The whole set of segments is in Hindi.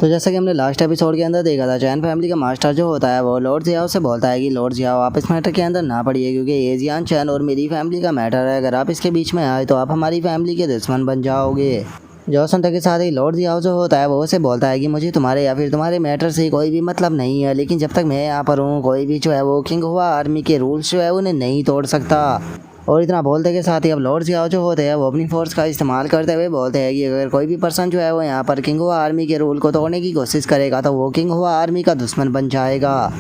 तो जैसा कि हमने लास्ट एपिसोड के अंदर देखा था, चैन फैमिली का मास्टर जो होता है वो लॉर्ड जियाओ से बोलता है कि लॉर्ड जियाओ आप इस मैटर के अंदर ना पड़िए, क्योंकि ये जियान चैन और मेरी फैमिली का मैटर है। अगर आप इसके बीच में आए तो आप हमारी फैमिली के दुश्मन बन जाओगे। जो सुनते के साथ ही लॉर्ड जियाओ जो होता है वो उसे बोलता है कि मुझे तुम्हारे या फिर तुम्हारे मैटर से कोई भी मतलब नहीं है, लेकिन जब तक मैं यहाँ पर हूँ कोई भी जो है वो किंग हुआ आर्मी के रूल्स जो है उन्हें नहीं तोड़ सकता। और इतना बोलते के साथ ही अब लॉर्ड जियाओ जो होते हैं वो अपनी फोर्स का इस्तेमाल करते हुए बोलते हैं कि अगर कोई भी पर्सन जो है वो यहाँ पर किंग हुआ आर्मी के रूल को तोड़ने की कोशिश करेगा तो वो किंग हुआ आर्मी का दुश्मन बन जाएगा।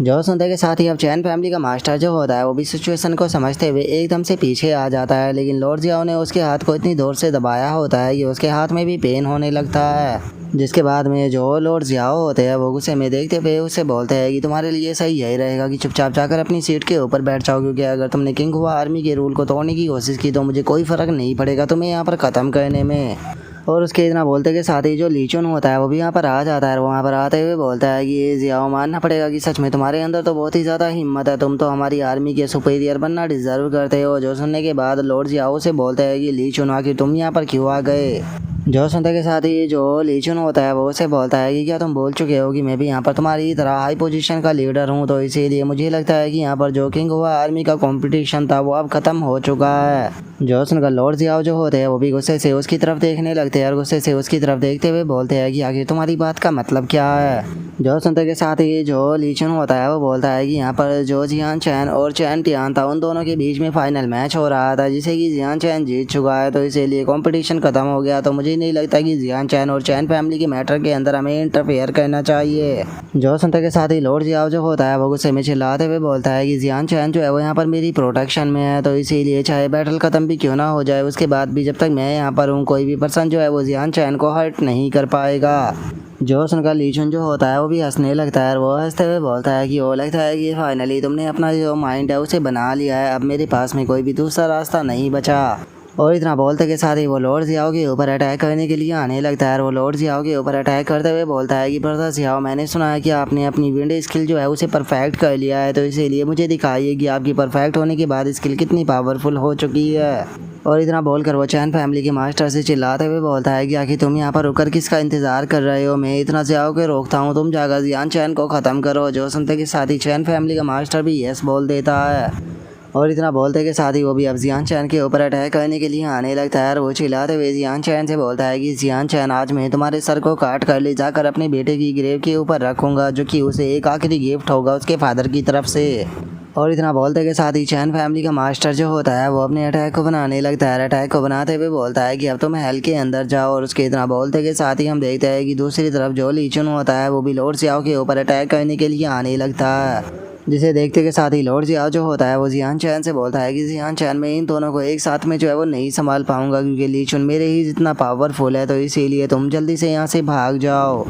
जो सुनते के साथ ही अब चैन फैमिली का मास्टर जो होता है वो भी सिचुएशन को समझते हुए एकदम से पीछे आ जाता है, लेकिन लॉर्ड जियाओ ने उसके हाथ को इतनी जोर से दबाया होता है कि उसके हाथ में भी पेन होने लगता है। जिसके बाद में जो लॉर्ड जियाओ होते हैं वो गुस्से में देखते हुए उससे बोलते हैं कि तुम्हारे लिए सही यही रहेगा कि चुपचाप जाकर अपनी सीट के ऊपर बैठ जाओ, क्योंकि अगर तुमने किंग हुआ आर्मी के रूल को तोड़ने की कोशिश की तो मुझे कोई फ़र्क नहीं पड़ेगा तुम्हें यहाँ पर ख़त्म करने में। और उसके इतना बोलते के साथ ही जो ली चुन होता है वो भी यहाँ पर आ जाता है। वहाँ पर आते हुए बोलता है कि ये जियाओ मानना पड़ेगा कि सच में तुम्हारे अंदर तो बहुत ही ज़्यादा हिम्मत है, तुम तो हमारी आर्मी के सुपीरियर बनना डिजर्व करते हो। जो सुनने के बाद लॉर्ड जियाओ से बोलते हैं कि ली चुन आखिर तुम यहाँ पर क्यों आ गए। जो सुनते के साथ ही जो ली चुन होता है वो उसे बोलता है कि क्या तुम भूल चुके हो कि मैं भी यहाँ पर तुम्हारी तरह हाई पोजीशन का लीडर हूँ, तो इसीलिए मुझे लगता है कि यहाँ पर जो किंग हुआ आर्मी का कंपटीशन था वो अब ख़त्म हो चुका है। जो सुनकर लॉर्ड जियाओ जो होते हैं वो भी गुस्से से उसकी तरफ देखने लगते हैं और गुस्से से उसकी तरफ देखते हुए बोलते हैं कि आखिर तुम्हारी बात का मतलब क्या है। जो सुनते के साथ ही जो ली चुन होता है वो बोलता है कि यहाँ पर जो जियान चैन और चैन टियान था उन दोनों के बीच में फाइनल मैच हो रहा था जिसे कि जियान चैन जीत चुका है, तो इसीलिए कंपटीशन खत्म हो गया। तो मुझे नहीं लगता कि जियान चैन और चैन फैमिली के मैटर के अंदर हमें इंटरफेयर करना चाहिए। जो सुनते के साथ ही लॉर्ड जियाओ जो होता है वो गुस्से में चिल्लाते हुए बोलता है कि जियान चैन जो है वो यहाँ पर मेरी प्रोटेक्शन में है, तो इसीलिए चाहे बैटल खत्म भी क्यों ना हो जाए उसके बाद भी जब तक मैं यहाँ पर हूँ कोई भी पर्सन जो है वो जियान चैन को हर्ट नहीं कर पाएगा। जो सुनकर ली चुन जो होता है वो भी हंसने लगता है और वो हंसते हुए बोलता है कि वो लगता है कि फाइनली तुमने अपना जो माइंड है उसे बना लिया है, अब मेरे पास में कोई भी दूसरा रास्ता नहीं बचा। और इतना बोलते के साथ ही वो लॉर्ड जियाओ के ऊपर अटैक करने के लिए आने लगता है और वो लॉर्ड जियाओ के ऊपर अटैक करते हुए बोलता है कि ब्रदर जियाओ मैंने सुना है कि आपने अपनी विंड स्किल जो है उसे परफेक्ट कर लिया है, तो इसीलिए मुझे दिखाइए कि आपकी परफेक्ट होने के बाद स्किल कितनी पावरफुल हो चुकी है। और इतना बोलकर वो चैन फैमिली के मास्टर से चिल्लाते हुए बोलता है कि आखिर तुम यहाँ पर रुककर किसका इंतजार कर रहे हो, मैं इतना जियाओ के रोकता हूँ, तुम जाकर जियान चैन को ख़त्म करो। जो सुनते के साथ ही चैन फैमिली का मास्टर भी यस बोल देता है और इतना बोलते के साथ ही वो भी अब जियान चैन के ऊपर अटैक करने के लिए आने लगता है और वो चिल्लाते हुए जियान चैन से बोलता है कि जियान चैन आज मैं तुम्हारे सर को काट कर ले जाकर अपने बेटे की ग्रेव के ऊपर रखूँगा, जो कि उसे एक आखिरी गिफ्ट होगा उसके फादर की तरफ से। और इतना बोलते के साथ ही चैन फैमिली का मास्टर जो होता है वो अपने अटैक को बनाने लगता है। अटैक को बनाते हुए बोलता है कि अब तुम हेल के अंदर जाओ और उसके इतना बोलते के साथ ही हम देखते हैं कि दूसरी तरफ जो ली चुन होता है वो भी लॉर्ड जियाओ के ऊपर अटैक करने के लिए आने लगता है, जिसे देखते के साथ ही लॉर्ड जियाओ जो होता है वो जियान चैन से बोलता है कि जियान चैन में इन दोनों को एक साथ में जो है वो नहीं संभाल पाऊंगा, क्योंकि ली चुन मेरे ही जितना पावरफुल है, तो इसीलिए तुम जल्दी से यहाँ से भाग जाओ।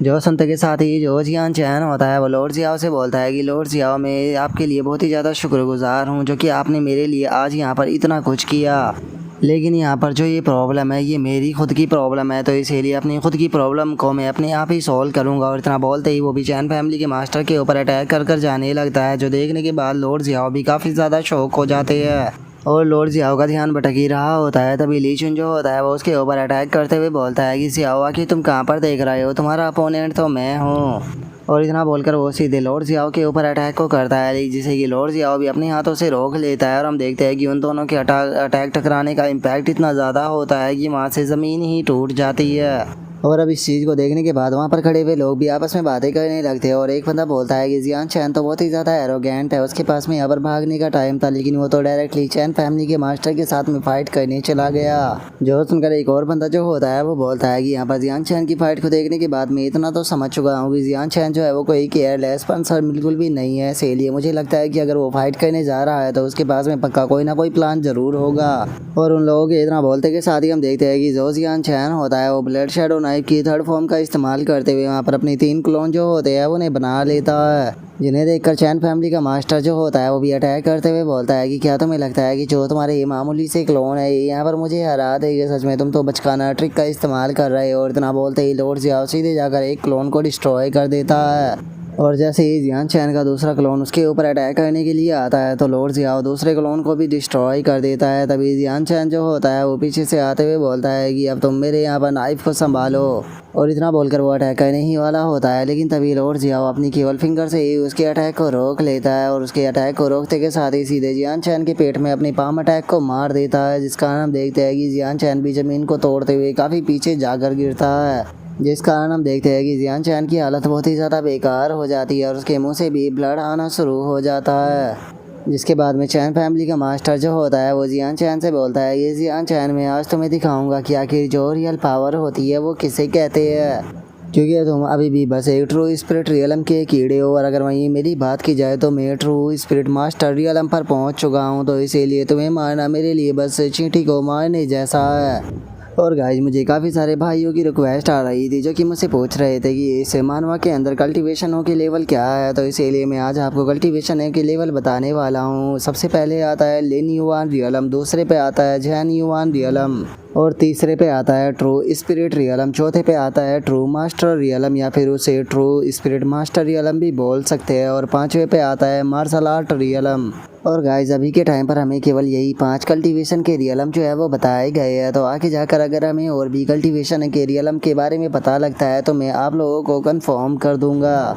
जो सुनते के साथ ही जो जियान चैन होता है वो लॉर्ड जियाओ से बोलता है कि लॉर्ड जियाओ मैं आपके लिए बहुत ही ज़्यादा शुक्रगुजार हूँ जो कि आपने मेरे लिए आज यहाँ पर इतना कुछ किया, लेकिन यहाँ पर जो ये प्रॉब्लम है ये मेरी खुद की प्रॉब्लम है, तो इसीलिए अपनी खुद की प्रॉब्लम को मैं अपने आप ही सॉल्व करूँगा। और इतना बोलते ही वो भी चैन फैमिली के मास्टर के ऊपर अटैक कर जाने लगता है, जो देखने के बाद लॉर्ड जियाओ भी काफ़ी ज़्यादा शौक हो जाते हैं और लॉर्ड जियाओ का ध्यान भटक ही रहा होता है। तभी ली चुन जो होता है वो उसके ऊपर अटैक करते हुए बोलता है कि जियाओ आखिर तुम कहाँ पर देख रहे हो, तुम्हारा अपोनेंट तो मैं हूँ। और इतना बोलकर वो सीधे लॉर्ड जियाओ के ऊपर अटैक को करता है, जिसे कि लॉर्ड जियाओ भी अपने हाथों से रोक लेता है और हम देखते हैं कि उन दोनों के अटैक टकराने का इम्पैक्ट इतना ज़्यादा होता है कि वहाँ से ज़मीन ही टूट जाती है। और अब इस चीज़ को देखने के बाद वहाँ पर खड़े हुए लोग भी आपस में बातें करने लगते हैं और एक बंदा बोलता है कि जियान चैन तो बहुत ही ज़्यादा एरोगेंट है, उसके पास में यहाँ पर भागने का टाइम था लेकिन वो तो डायरेक्टली चैन फैमिली के मास्टर के साथ में फाइट करने चला गया। जो सुनकर एक और बंदा जो होता है वो बोलता है कि यहाँ पर जियान चैन की फाइट को देखने के बाद मैं इतना तो समझ चुका हूँ कि जियान चैन जो है वो कोई केयरलेस पर्सन बिल्कुल भी नहीं है, इसीलिए मुझे लगता है कि अगर वो फाइट करने जा रहा है तो उसके पास में पक्का कोई ना कोई प्लान जरूर होगा। और उन लोगों के इतना बोलते के साथ ही हम देखते हैं कि जो जियान चैन होता है वो ब्लड शैडो नाइफ की थर्ड फॉर्म का इस्तेमाल करते हुए वहाँ पर अपने 3 क्लोन जो होते हैं उन्हें बना लेता है, जिन्हें देखकर चैन फैमिली का मास्टर जो होता है वो भी अटैक करते हुए बोलता है कि क्या तुम्हें लगता है कि जो तुम्हारे ये मामूली से क्लोन है यहाँ पर मुझे हरा देगा, सच में तुम तो बचकाना ट्रिक का इस्तेमाल कर रहे हो। और इतना बोलते ही लॉर्ड जियाओ सीधे जाकर एक क्लोन को डिस्ट्रॉय कर देता है और जैसे ही जियान चैन का दूसरा क्लोन उसके ऊपर अटैक करने के लिए आता है तो लॉर्ड जियाओ दूसरे क्लोन को भी डिस्ट्रॉय कर देता है। तभी जियान चैन जो होता है वो पीछे से आते हुए बोलता है कि अब तुम मेरे यहाँ पर नाइफ को संभालो, और इतना बोलकर वो अटैक करने ही वाला होता है। लेकिन तभी लॉर्ड जियाओ अपनी केवल फिंगर से ही उसके अटैक को रोक लेता है और उसके अटैक को रोकते के साथ ही सीधे जियान चैन के पेट में अपनी पाम अटैक को मार देता है, जिस कारण हम देखते हैं कि जियान चैन भी ज़मीन को तोड़ते हुए काफ़ी पीछे जाकर गिरता है, जिस कारण हम देखते हैं कि जियान चैन की हालत बहुत ही ज़्यादा बेकार हो जाती है और उसके मुंह से भी ब्लड आना शुरू हो जाता है। जिसके बाद में चैन फैमिली का मास्टर जो होता है वो जियान चैन से बोलता है, ये जियान चैन मैं आज तुम्हें दिखाऊंगा कि आखिर जो रियल पावर होती है वो किसे कहते हैं, क्योंकि तुम अभी भी बस एक ट्रू स्पिरिट रियलम के कीड़े हो। और अगर वहीं मेरी बात की जाए तो मैं ट्रू स्पिरिट मास्टर रियलम पर पहुंच चुका हूं, तो इसीलिए तुम्हें मारना मेरे लिए बस चींटी को मारने जैसा है। और गाइज मुझे काफ़ी सारे भाइयों की रिक्वेस्ट आ रही थी जो कि मुझसे पूछ रहे थे कि इस मानवा के अंदर कल्टीवेशन के लेवल क्या है, तो इसीलिए मैं आज आपको कल्टीवेशन के लेवल बताने वाला हूँ। सबसे पहले आता है लिन युआन रियलम, दूसरे पे आता है जैन युआन रियलम, और तीसरे पे आता है ट्रू स्पिरिट रियलम, चौथे पे आता है ट्रू मास्टर रियलम या फिर उसे ट्रू स्पिरिट मास्टर रियलम भी बोल सकते हैं, और पाँचवें पे आता है मार्शल आर्ट रियलम। और गाइज अभी के टाइम पर हमें केवल यही 5 कल्टीवेशन के रियलम जो है वो बताए गए हैं, तो आगे जाकर अगर हमें और भी कल्टीवेशन के रियलम के बारे में पता लगता है तो मैं आप लोगों को कन्फर्म कर दूंगा।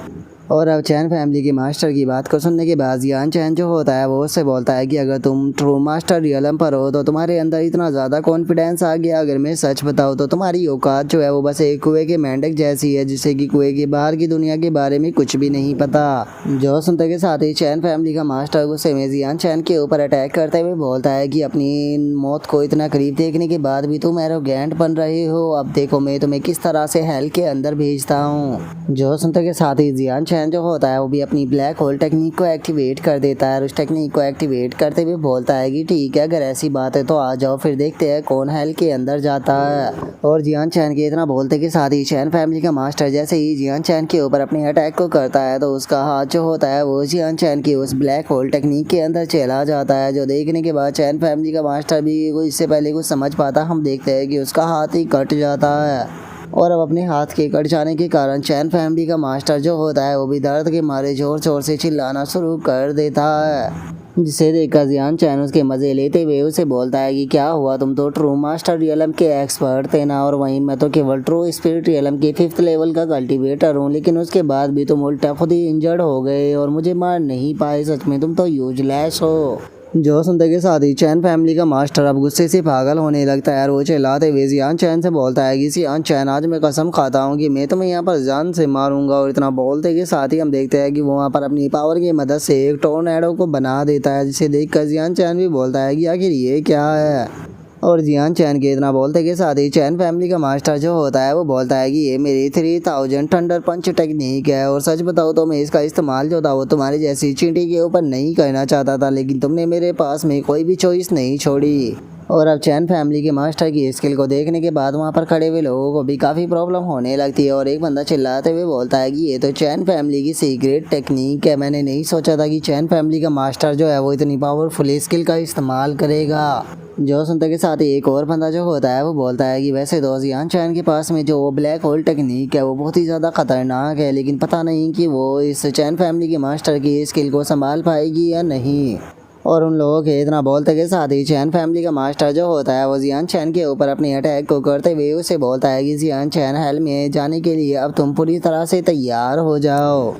और अब चैन फैमिली के मास्टर की बात को सुनने के बाद जियान चैन जो होता है वो उससे बोलता है कि अगर तुम ट्रू मास्टर रियलम पर हो तो तुम्हारे अंदर इतना ज़्यादा कॉन्फिडेंस आ गया, अगर मैं सच बताऊँ तो तुम्हारी औकात जो है वो बस एक कुएं के मेंढक जैसी है, जिससे कि कुएं के बाहर की दुनिया के बारे में कुछ भी नहीं पता। जो सुनते के साथ ही चैन फैमिली का मास्टर गुस्से में जियान चैन के ऊपर अटैक करते हुए बोलता है कि अपनी मौत को इतना करीब देखने के बाद भी तुम एरोगेंट बन रहे हो, अब देखो मैं तुम्हें किस तरह से हेल के अंदर भेजता हूँ। जो सुनते के साथ ही जियान चैन जो होता है वो भी अपनी ब्लैक होल टेक्निक को एक्टिवेट कर देता है और उस टेक्निक को एक्टिवेट करते हुए बोलता है कि ठीक है, अगर ऐसी बात है तो आ जाओ, फिर देखते हैं कौन हेल के अंदर जाता है। और जियान चैन के इतना बोलते के साथ ही चैन फैमिली का मास्टर जैसे ही जियान चैन के ऊपर अपने अटैक को करता है तो उसका हाथ जो होता है वो जियान चैन की उस ब्लैक होल टेक्निक के अंदर चला जाता है, जो देखने के बाद चैन फैमिली का मास्टर भी इससे पहले कुछ समझ पाता, हम देखते हैं कि उसका हाथ ही कट जाता है। और अब अपने हाथ के कट जाने के कारण चैन फैमिली का मास्टर जो होता है वो भी दर्द के मारे जोर जोर से चिल्लाना शुरू कर देता है, जिसे देखकर जियान चैन उसके मज़े लेते हुए उसे बोलता है कि क्या हुआ, तुम तो ट्रू मास्टर रियलम के एक्सपर्ट थे ना, और वहीं मैं तो केवल ट्रू स्पिरिट रियलम के 5th लेवल का कल्टीवेटर हूँ, लेकिन उसके बाद भी तुम उल्टा खुद ही इंजर्ड हो गए और मुझे मार नहीं पाए, सच में तुम तो यूजलेस हो। जो सुनते के साथ ही चैन फैमिली का मास्टर अब गुस्से से पागल होने लगता है और वो चिल्लाते हुए जियान चैन से बोलता है कि जियान चैन आज मैं कसम खाता हूँ कि मैं तुम्हें यहाँ पर जान से मारूंगा। और इतना बोलते के साथ ही हम देखते हैं कि वो वहाँ पर अपनी पावर की मदद से एक टोर्नेडो को बना देता है, जिसे देखकर जियान चैन भी बोलता है कि आखिर ये क्या है। और जियान चैन के इतना बोलते के साथ ही चैन फैमिली का मास्टर जो होता है वो बोलता है कि ये मेरी 3000 थंडर पंच टेक्निक है, और सच बताऊँ तो मैं इसका इस्तेमाल जो था वो तुम्हारी जैसी चींटी के ऊपर नहीं करना चाहता था, लेकिन तुमने मेरे पास में कोई भी चॉइस नहीं छोड़ी। और अब चैन फैमिली के मास्टर की स्किल को देखने के बाद वहाँ पर खड़े हुए लोगों को भी काफ़ी प्रॉब्लम होने लगती है, और एक बंदा चिल्लाते हुए बोलता है कि ये तो चैन फैमिली की सीक्रेट टेक्निक है, मैंने नहीं सोचा था कि चैन फैमिली का मास्टर जो है वो इतनी पावरफुल स्किल का इस्तेमाल करेगा। जो सुनते के साथ ही एक और बंदा जो होता है वो बोलता है कि वैसे तो जियान चैन के पास में जो वो ब्लैक होल टेक्निक है वो बहुत ही ज़्यादा ख़तरनाक है, लेकिन पता नहीं कि वो इस चैन फैमिली के मास्टर की स्किल को संभाल पाएगी या नहीं। और उन लोगों के इतना बोलते के साथ ही चैन फैमिली का मास्टर जो होता है वो जियान चैन के ऊपर अपने अटैक को करते हुए उसे बोलता है कि जियान चैन हेल में जाने के लिए अब तुम पूरी तरह से तैयार हो जाओ।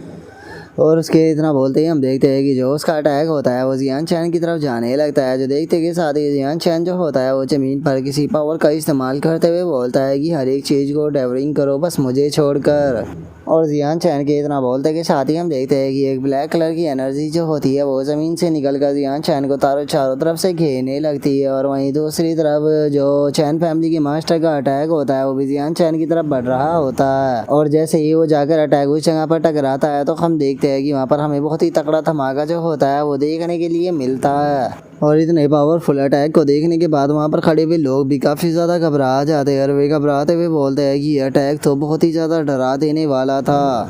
और उसके इतना बोलते ही हम देखते हैं कि जो उसका अटैक होता है वो जियान चैन की तरफ जाने लगता है, जो देखते के साथ ही जियान चैन जो होता है वो ज़मीन पर किसी पावर का इस्तेमाल करते हुए बोलता है कि हर एक चीज़ को डेवरिंग करो बस मुझे छोड़कर। और जियान चैन के इतना बोलते के साथ ही हम देखते हैं कि एक ब्लैक कलर की एनर्जी जो होती है वो ज़मीन से निकलकर जियान चैन को चारों तरफ से घेरने लगती है, और वहीं दूसरी तरफ जो चैन फैमिली के मास्टर का अटैक होता है वो भी जियान चैन की तरफ बढ़ रहा होता है। और जैसे ही वो जाकर अटैक उस जगह पर टकराता है तो हम देखते हैं कि वहाँ पर हमें बहुत ही तगड़ा धमाका जो होता है वो देखने के लिए मिलता है। और इतने पावरफुल अटैक को देखने के बाद वहाँ पर खड़े हुए लोग भी काफ़ी ज़्यादा घबरा जाते हैं, और वे घबराते हुए बोलते हैं कि यह अटैक तो बहुत ही ज़्यादा डरा देने वाला था।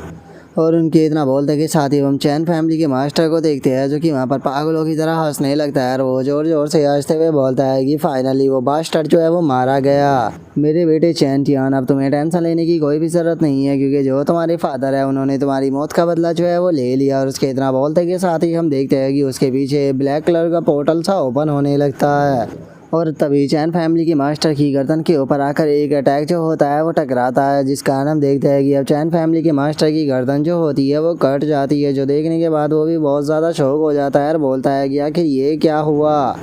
और उनके इतना बोलते कि साथ ही हम चैन फैमिली के मास्टर को देखते हैं जो कि वहाँ पर पागलों की तरह हंसने लगता है और वो जोर जोर से हंसते हुए बोलता है कि फाइनली वो बास्टर्ड जो है वो मारा गया। मेरे बेटे चैन चियान, अब तुम्हें टेंशन लेने की कोई भी ज़रूरत नहीं है क्योंकि जो तुम्हारे फादर है उन्होंने तुम्हारी मौत का बदला जो है वो ले लिया। और उसके इतना बोलते के साथ ही हम देखते हैं कि उसके पीछे ब्लैक कलर का पोर्टल सा ओपन होने लगता है और तभी चैन फैमिली की मास्टर की गर्दन के ऊपर आकर एक अटैक जो होता है वो टकराता है, जिस कारण हम देखते हैं कि अब चैन फैमिली के मास्टर की गर्दन जो होती है वो कट जाती है। जो देखने के बाद वो भी बहुत ज़्यादा शौक हो जाता है और बोलता है कि आखिर ये क्या हुआ।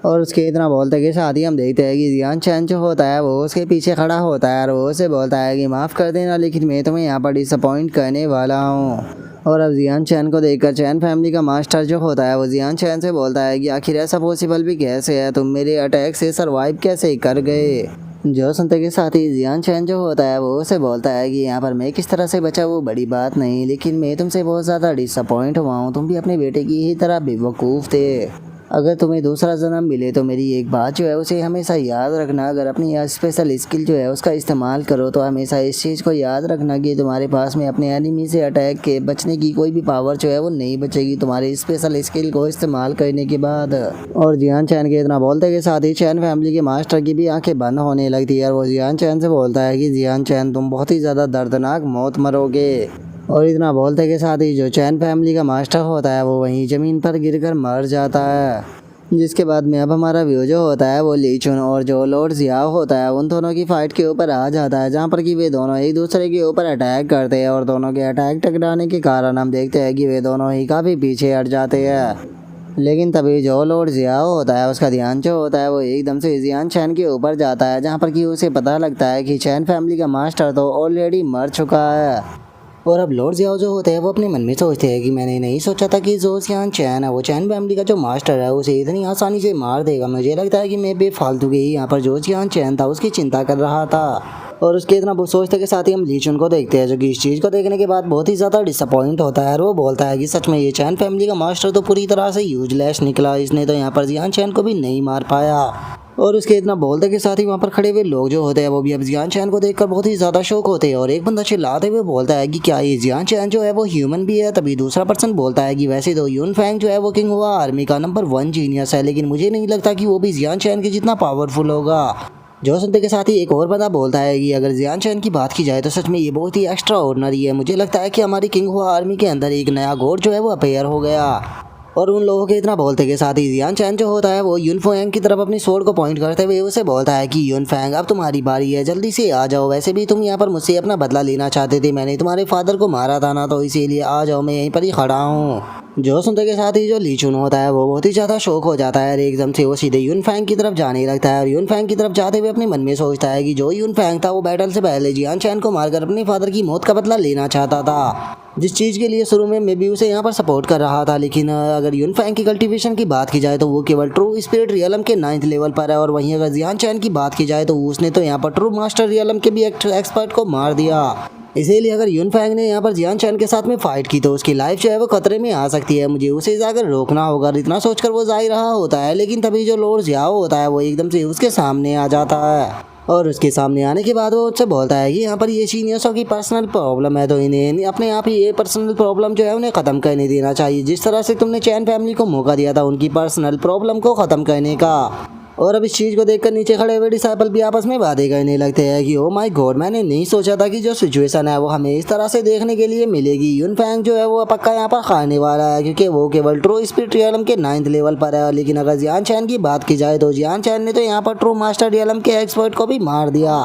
और उसके इतना बोलते के साथ ही हम देखते हैं कि जियान चैन जो होता है वो उसके पीछे खड़ा होता है और वो उसे बोलता है कि माफ़ कर देना लेकिन मैं तुम्हें यहाँ पर डिसअपॉइंट करने वाला हूँ। और अब जियान चैन को देखकर चैन फैमिली का मास्टर जो होता है वो जियान चैन से बोलता है कि आखिर ऐसा पॉसिबल भी कैसे है, तुम मेरे अटैक से सरवाइव कैसे कर गए। जो सुनते के साथ ही जियान चैन जो होता है वो उसे बोलता है कि यहाँ पर मैं किस तरह से बचा वो बड़ी बात नहीं, लेकिन मैं तुमसे बहुत ज़्यादा डिसअपॉइंट हुआ हूँ। तुम भी अपने बेटे की ही तरह बेवकूफ़ थे। अगर तुम्हें दूसरा जन्म मिले तो मेरी एक बात जो है उसे हमेशा याद रखना, अगर अपनी यह स्पेशल स्किल जो है उसका इस्तेमाल करो तो हमेशा इस चीज़ को याद रखना कि तुम्हारे पास में अपने एनिमी से अटैक के बचने की कोई भी पावर जो है वो नहीं बचेगी तुम्हारी स्पेशल स्किल को इस्तेमाल करने के बाद। और जियान चैन के इतना बोलते के साथ ही चैन फैमिली के मास्टर की भी आंखें बंद होने लगती है और वो जियान चैन से बोलता है कि जियान चैन तुम बहुत ही ज़्यादा दर्दनाक मौत मरोगे। और इतना बोलते के साथ ही जो चैन फैमिली का मास्टर होता है वो वहीं ज़मीन पर गिरकर मर जाता है। जिसके बाद में अब हमारा व्यू जो होता है वो ली चुन और जो लॉर्ड जियाओ होता है उन दोनों की फाइट के ऊपर आ जाता है, जहाँ पर कि वे दोनों एक दूसरे के ऊपर अटैक करते हैं और दोनों के अटैक टकराने के कारण हम देखते हैं कि वे दोनों ही काफ़ी पीछे हट जाते हैं। लेकिन तभी जो लॉर्ड जियाओ होता है उसका ध्यान जो होता है वो एकदम से जियान चैन के ऊपर जाता है, जहाँ पर कि उसे पता लगता है कि चैन फैमिली का मास्टर तो ऑलरेडी मर चुका है। और अब लॉर्ड जियाओ जो होते हैं वो अपने मन में सोचते हैं कि मैंने नहीं सोचा था कि जो जियान चैन है वो चैन फैमिली का जो मास्टर है उसे इतनी आसानी से मार देगा। मुझे लगता है कि मैं बेफालतू के ही यहाँ पर जो जियान चैन था उसकी चिंता कर रहा था। और उसके इतना वो सोचते के साथ ही हम ली चुन को देखते हैं जो कि इस चीज़ को देखने के बाद बहुत ही ज़्यादा डिसअपॉइंट होता है और वो बोलता है कि सच में ये चैन फैमिली का मास्टर तो पूरी तरह से यूजलेस निकला, इसने तो यहाँ पर जियान चैन को भी नहीं मार पाया। और उसके इतना बोलते के साथ ही वहाँ पर खड़े हुए लोग जो होते हैं वो भी अब जियान चैन को देखकर बहुत ही ज़्यादा शौक होते हैं और एक बंदा चिल्लाते हुए बोलता है कि क्या ये जियान चैन जो है वो ह्यूमन भी है। तभी दूसरा पर्सन बोलता है कि वैसे तो यून फैंग जो है वो किंग हुआ आर्मी का नंबर 1 जीनियस है, लेकिन मुझे नहीं लगता कि वो भी जियान चैन के जितना पावरफुल होगा। जो सुनते के साथ ही एक और बंदा बोलता है कि अगर जियान चैन की बात की जाए तो सच में ये बहुत ही एक्स्ट्रा ऑर्डिनरी है। मुझे लगता है कि हमारी किंग हुआ आर्मी के अंदर एक नया गॉड जो है वो अपेयर हो गया। और उन लोगों के इतना बोलते के साथ ही जियान चैन जो होता है वो यून फैंग की तरफ अपनी स्वॉर्ड को पॉइंट करते हुए उसे बोलता है कि यून फैंग अब तुम्हारी बारी है, जल्दी से आ जाओ। वैसे भी तुम यहाँ पर मुझसे अपना बदला लेना चाहते थे, मैंने तुम्हारे फादर को मारा था ना, तो इसीलिए आ जाओ, मैं यहीं पर ही खड़ा हूँ। जो सुनते के साथ ही जो ली चुन होता है वो बहुत ही ज़्यादा शौक हो जाता है और एकदम से वो सीधे यून फैंग की तरफ जाने लगता है और यून फैंग की तरफ जाते हुए अपने मन में सोचता है कि जो यून फैंग था वो बैटल से पहले जियान चैन को मारकर अपने फादर की मौत का बदला लेना चाहता था, जिस चीज़ के लिए शुरू में मैं भी उसे यहाँ पर सपोर्ट कर रहा था। लेकिन अगर यून फैंग की कल्टीवेशन की बात की जाए तो वो केवल ट्रू स्पिरिट रियलम के 9th लेवल पर है, और वहीं अगर जियान चैन की बात की जाए तो उसने तो यहाँ पर ट्रू मास्टर रियलम के भी एक्सपर्ट को मार दिया। इसीलिए अगर यून फैंग ने यहाँ पर जियान चैन के साथ में फाइट की तो उसकी लाइफ जो है वो खतरे में आ सकती है, मुझे उसे जाकर रोकना होगा। इतना सोचकर वो जा ही रहा होता है, लेकिन तभी जो लॉर्ड जियाओ होता है वो एकदम से उसके सामने आ जाता है और उसके सामने आने के बाद वो उससे बोलता है कि यहाँ पर ये सीनियर्सों की पर्सनल प्रॉब्लम है, तो इन्हें अपने आप ही ये पर्सनल प्रॉब्लम जो है उन्हें ख़त्म करने देना चाहिए, जिस तरह से तुमने चैन फैमिली को मौका दिया था उनकी पर्सनल प्रॉब्लम को ख़त्म करने का। और अब इस चीज़ को देखकर नीचे खड़े हुए डिसाइपल भी आपस में बातें करने लगते हैं कि ओ माय गॉड, मैंने नहीं सोचा था कि जो सिचुएशन है वो हमें इस तरह से देखने के लिए मिलेगी। यून फैंग जो है वो पक्का यहाँ पर खाने वाला है, क्योंकि वो केवल ट्रू स्पिरिट रियलम के 9th लेवल पर है। लेकिन अगर जियान चैन की बात की जाए तो जियान चैन ने तो यहाँ पर ट्रू मास्टर रियलम के एक्सपर्ट को भी मार दिया।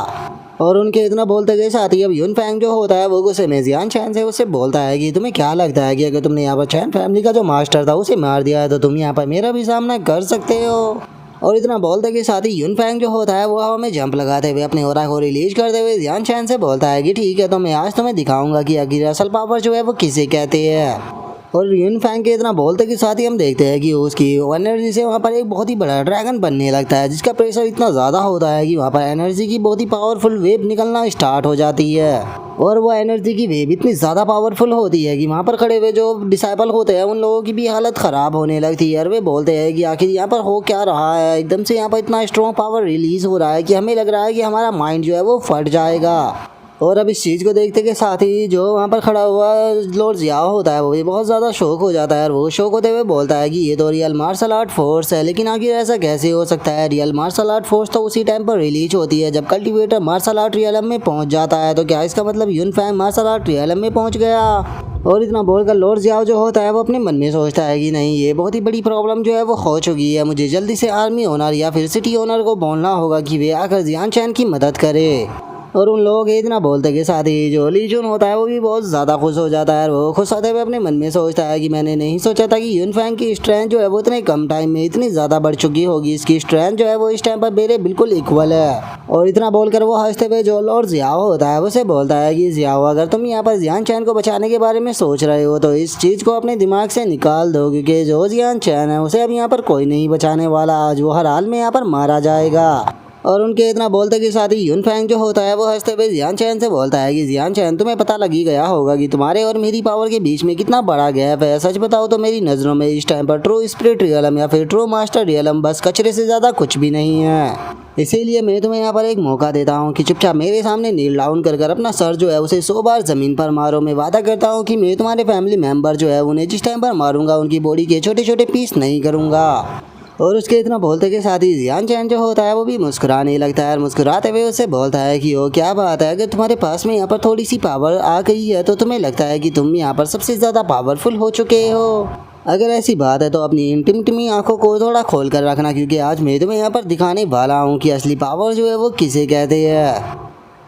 और उनके इतना बोलते गए साथ ही अब यून फैंग जो होता है वो गुस्से में जियान चैन से उससे बोलता है कि तुम्हें क्या लगता है कि अगर तुमने यहाँ पर चैन फैमिली का जो मास्टर था उसे मार दिया है तो तुम यहाँ पर मेरा भी सामना कर सकते हो। और इतना बोलते के साथ ही यून फैंग जो होता है वो हवा में जंप लगाते हुए अपने ओरा को रिलीज करते हुए जियान चैन से बोलता है कि ठीक है, तो मैं आज तुम्हें दिखाऊंगा कि आखिर असल पावर जो है वो किसे कहते हैं। और यून फैंग के इतना बोलते के साथ ही हम देखते हैं कि उसकी एनर्जी से वहाँ पर एक बहुत ही बड़ा ड्रैगन बनने लगता है, जिसका प्रेशर इतना ज़्यादा होता है कि वहाँ पर एनर्जी की बहुत ही पावरफुल वेव निकलना स्टार्ट हो जाती है। और वो एनर्जी की वेव इतनी ज़्यादा पावरफुल होती है कि वहाँ पर खड़े हुए जो डिसाइपल होते हैं उन लोगों की भी हालत ख़राब होने लगती है और वे बोलते हैं कि आखिर यहाँ पर हो क्या रहा है। एकदम से यहाँ पर इतना स्ट्रॉन्ग पावर रिलीज़ हो रहा है कि हमें लग रहा है कि हमारा माइंड जो है वो फट जाएगा। और अब इस चीज़ को देखते के साथ ही जो वहाँ पर खड़ा हुआ लॉर्ड जियाओ होता है वो भी बहुत ज़्यादा शौक हो जाता है और वो शौक होते हुए बोलता है कि ये तो रियल मार्शल आर्ट फोर्स है, लेकिन आखिर ऐसा कैसे हो सकता है। रियल मार्शल आर्ट फोर्स तो उसी टाइम पर रिलीज होती है जब कल्टिवेटर मार्शल आर्ट रियलम में पहुँच जाता है, तो क्या इसका मतलब यूनफैंग मार्शल आर्ट रियलम में पहुँच गया। और इतना बोलकर लॉर्ड जियाओ जो होता है वो अपने मन में सोचता है कि नहीं, ये बहुत ही बड़ी प्रॉब्लम जो है वो हो चुकी है, मुझे जल्दी से आर्मी ओनर या फिर सिटी ओनर को बोलना होगा कि वे आकर जियान चैन की मदद करे। और उन लोगों के इतना बोलते के साथ ही जो ली जुन होता है वो भी बहुत ज़्यादा खुश हो जाता है। वो खुश होते हुए अपने मन में सोचता है कि मैंने नहीं सोचा था कि यूनफैंग की स्ट्रेंथ जो है वो इतने कम टाइम में इतनी ज़्यादा बढ़ चुकी होगी। इसकी स्ट्रेंथ जो है वो इस टाइम पर मेरे बिल्कुल इक्वल है। और इतना बोलकर वो हंसते हुए जो लॉर्ड जियाओ होता है उसे बोलता है कि जियाओ, अगर तुम यहाँ पर जियान चैन को बचाने के बारे में सोच रहे हो तो इस चीज़ को अपने दिमाग से निकाल दो, क्योंकि जो जियान चैन है उसे अब यहाँ पर कोई नहीं बचाने वाला, आज वो हर हाल में यहाँ पर मारा जाएगा। और उनके इतना बोलते के साथ ही यूनफैंग जो होता है वो हंसते हुए जियान चैन से बोलता है कि जियान चैन, तुम्हें पता लग ही गया होगा कि तुम्हारे और मेरी पावर के बीच में कितना बड़ा गैप है। सच बताओ तो मेरी नज़रों में इस टाइम पर ट्रू स्पिरिट रियलम या फिर ट्रू मास्टर रियलम बस कचरे से ज़्यादा कुछ भी नहीं है। इसीलिए मैं तुम्हें यहाँ पर एक मौका देता हूँ कि चुपचाप मेरे सामने नील डाउन कर अपना सर जो है उसे 100 बार ज़मीन पर मारो। मैं वादा करता हूँ कि मैं तुम्हारे फैमिली मेम्बर जो है उन्हें जिस टाइम पर मारूंगा उनकी बॉडी के छोटे छोटे पीस नहीं करूँगा। और उसके इतना बोलते के साथ ही जियान चैन जो होता है वो भी मुस्कुराने लगता है और मुस्कुराते हुए उससे बोलता है कि ओ क्या बात है, अगर तुम्हारे पास में यहाँ पर थोड़ी सी पावर आ गई है तो तुम्हें लगता है कि तुम यहाँ पर सबसे ज़्यादा पावरफुल हो चुके हो। अगर ऐसी बात है तो अपनी इन टिमटिमी आंखों को थोड़ा खोल कर रखना, क्योंकि आज मैं तुम्हें यहाँ पर दिखाने वाला हूँ कि असली पावर जो है वो किसे कहते हैं।